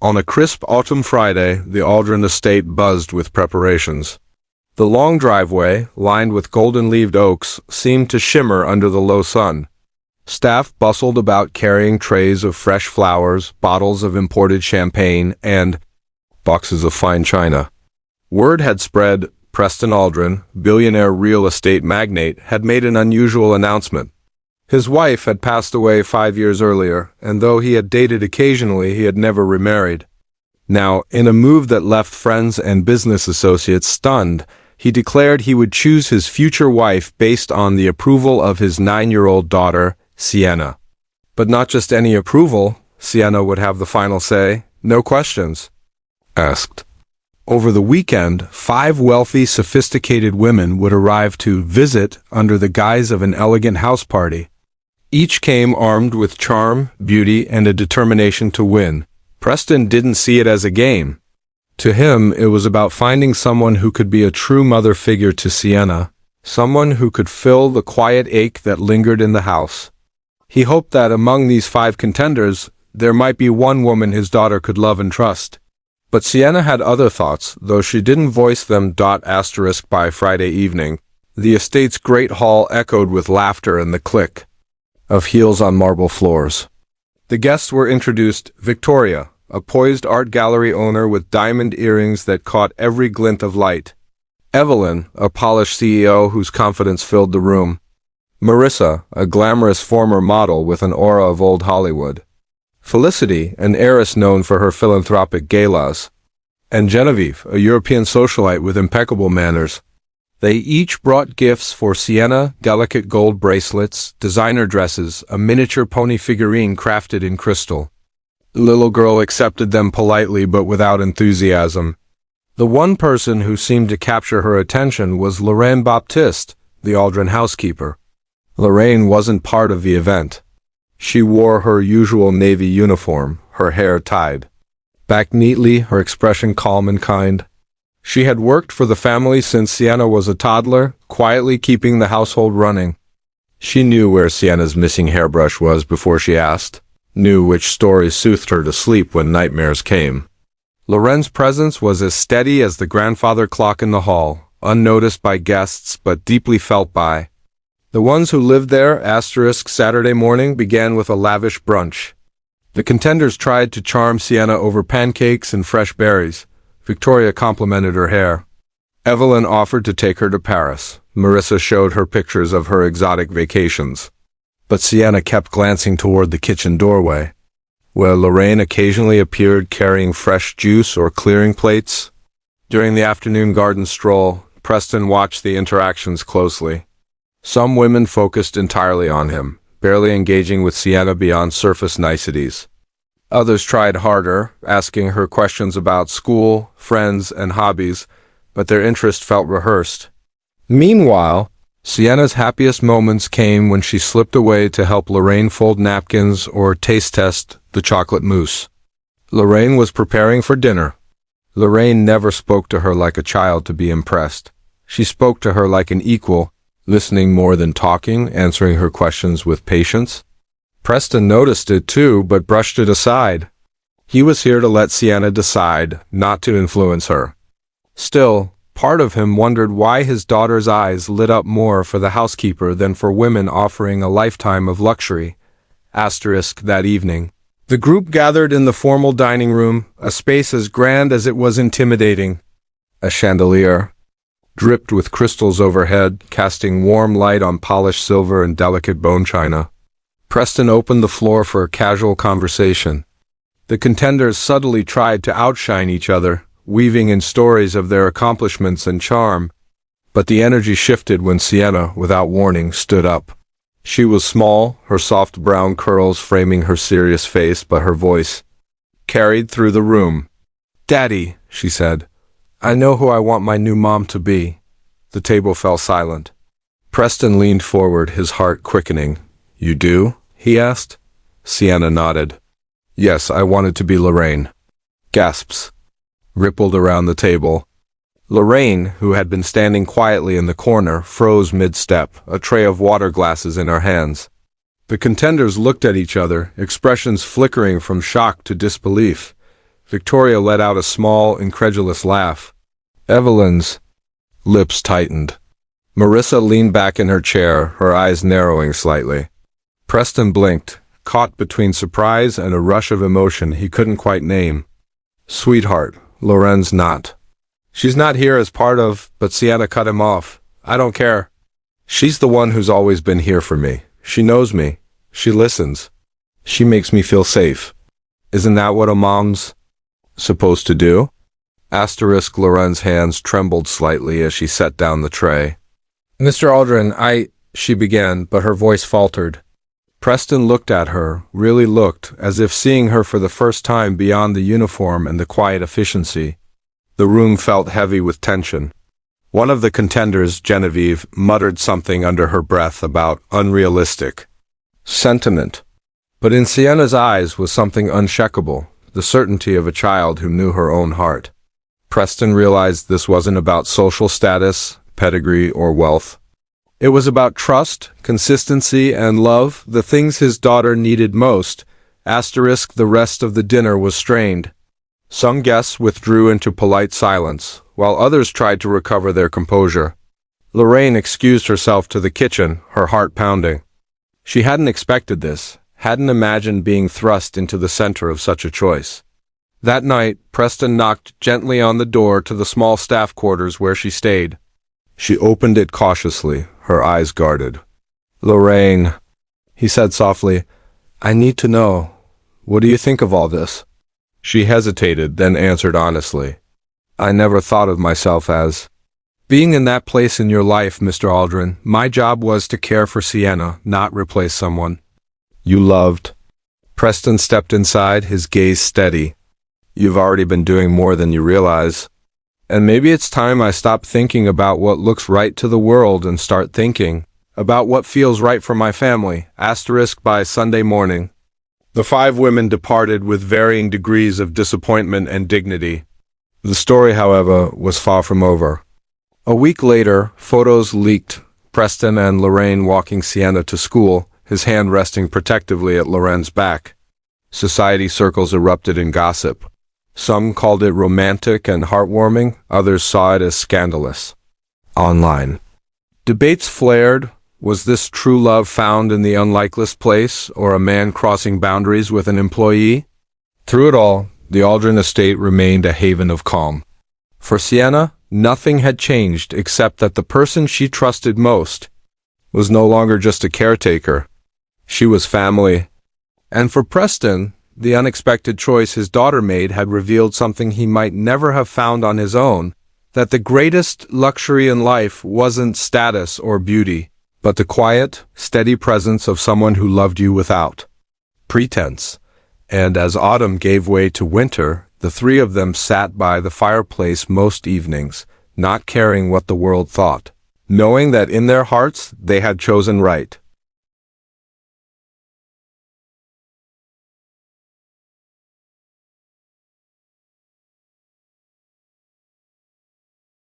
On a crisp autumn Friday, the Aldrin estate buzzed with preparations. The long driveway, lined with golden-leaved oaks, seemed to shimmer under the low sun. Staff bustled about carrying trays of fresh flowers, bottles of imported champagne, and boxes of fine china. Word had spread Preston Aldrin, billionaire real estate magnate, had made an unusual announcement. His wife had passed away 5 years earlier, and though he had dated occasionally, he had never remarried. Now, in a move that left friends and business associates stunned, he declared he would choose his future wife based on the approval of his 9-year-old daughter, Sienna. But not just any approval, Sienna would have the final say, no questions asked. Over the weekend, 5 wealthy, sophisticated women would arrive to visit under the guise of an elegant house party. Each came armed with charm, beauty, and a determination to win. Preston didn't see it as a game. To him, it was about finding someone who could be a true mother figure to Sienna, someone who could fill the quiet ache that lingered in the house. He hoped that among these 5 contenders, there might be one woman his daughter could love and trust. But Sienna had other thoughts, though she didn't voice them. By Friday evening, the estate's great hall echoed with laughter and the click of heels on marble floors. The guests were introduced: Victoria, a poised art gallery owner with diamond earrings that caught every glint of light; Evelyn, a polished CEO whose confidence filled the room; Marissa, a glamorous former model with an aura of old Hollywood; Felicity, an heiress known for her philanthropic galas; and Genevieve, a European socialite with impeccable manners. They each brought gifts for Sienna: delicate gold bracelets, designer dresses, a miniature pony figurine crafted in crystal. The little girl accepted them politely but without enthusiasm. The one person who seemed to capture her attention was Lorraine Baptiste, the Aldrin housekeeper. Lorraine wasn't part of the event. She wore her usual navy uniform, her hair tied back neatly, her expression calm and kind. She had worked for the family since Sienna was a toddler, quietly keeping the household running. She knew where Sienna's missing hairbrush was before she asked, knew which stories soothed her to sleep when nightmares came. Lorraine's presence was as steady as the grandfather clock in the hall, unnoticed by guests but deeply felt by the ones who lived there. Saturday morning began with a lavish brunch. The contenders tried to charm Sienna over pancakes and fresh berries. Victoria complimented her hair. Evelyn offered to take her to Paris. Marissa showed her pictures of her exotic vacations. But Sienna kept glancing toward the kitchen doorway, where Lorraine occasionally appeared carrying fresh juice or clearing plates. During the afternoon garden stroll, Preston watched the interactions closely. Some women focused entirely on him, barely engaging with Sienna beyond surface niceties. Others tried harder, asking her questions about school, friends, and hobbies, but their interest felt rehearsed. Meanwhile, Sienna's happiest moments came when she slipped away to help Lorraine fold napkins or taste test the chocolate mousse. Lorraine was preparing for dinner. Lorraine never spoke to her like a child to be impressed. She spoke to her like an equal, listening more than talking, answering her questions with patience. Preston noticed it too, but brushed it aside. He was here to let Sienna decide, not to influence her. Still, part of him wondered why his daughter's eyes lit up more for the housekeeper than for women offering a lifetime of luxury. That evening, the group gathered in the formal dining room, a space as grand as it was intimidating. A chandelier dripped with crystals overhead, casting warm light on polished silver and delicate bone china. Preston opened the floor for a casual conversation. The contenders subtly tried to outshine each other, weaving in stories of their accomplishments and charm. But the energy shifted when Sienna, without warning, stood up. She was small, her soft brown curls framing her serious face, but her voice carried through the room. "Daddy," she said, "I know who I want my new mom to be." The table fell silent. Preston leaned forward, his heart quickening. "You do?" he asked. Sienna nodded. "Yes, I want it to be Lorraine." Gasps rippled around the table. Lorraine, who had been standing quietly in the corner, froze mid-step, a tray of water glasses in her hands. The contenders looked at each other, expressions flickering from shock to disbelief. Victoria let out a small, incredulous laugh. Evelyn's lips tightened. Marissa leaned back in her chair, her eyes narrowing slightly. Preston blinked, caught between surprise and a rush of emotion he couldn't quite name. Sweetheart, Loren's not. She's not here as part of, but Sienna cut him off. I don't care. She's the one who's always been here for me. She knows me. She listens. She makes me feel safe. Isn't that what a mom's supposed to do? Asterisk Loren's hands trembled slightly as she set down the tray. Mr. Aldrin, she began, but her voice faltered. Preston looked at her, really looked, as if seeing her for the first time beyond the uniform and the quiet efficiency. The room felt heavy with tension. One of the contenders, Genevieve, muttered something under her breath about unrealistic sentiment. But in Sienna's eyes was something unshakable, the certainty of a child who knew her own heart. Preston realized this wasn't about social status, pedigree, or wealth. It was about trust, consistency, and love, the things his daughter needed most. Asterisk the rest of the dinner was strained. Some guests withdrew into polite silence, while others tried to recover their composure. Lorraine excused herself to the kitchen, her heart pounding. She hadn't expected this, hadn't imagined being thrust into the center of such a choice. That night, Preston knocked gently on the door to the small staff quarters where she stayed. She opened it cautiously, her eyes guarded. Lorraine, he said softly, I need to know. What do you think of all this? She hesitated, then answered honestly. I never thought of myself as being in that place in your life, Mr. Aldrin. My job was to care for Sienna, not replace someone you loved. Preston stepped inside, his gaze steady. You've already been doing more than you realize. And maybe it's time I stop thinking about what looks right to the world and start thinking about what feels right for my family. Asterisk by Sunday morning. The 5 women departed with varying degrees of disappointment and dignity. The story, however, was far from over. A week later, photos leaked. Preston and Lorraine walking Sienna to school, his hand resting protectively at Loren's back. Society circles erupted in gossip. Some called it romantic and heartwarming, others saw it as scandalous. Online debates flared. Was this true love found in the unlikeliest place, or a man crossing boundaries with an employee? Through it all, the Aldrin estate remained a haven of calm. For Sienna, nothing had changed except that the person she trusted most was no longer just a caretaker. She was family. And for Preston, the unexpected choice his daughter made had revealed something he might never have found on his own, that the greatest luxury in life wasn't status or beauty, but the quiet, steady presence of someone who loved you without pretense. And as autumn gave way to winter, the 3 of them sat by the fireplace most evenings, not caring what the world thought, knowing that in their hearts they had chosen right.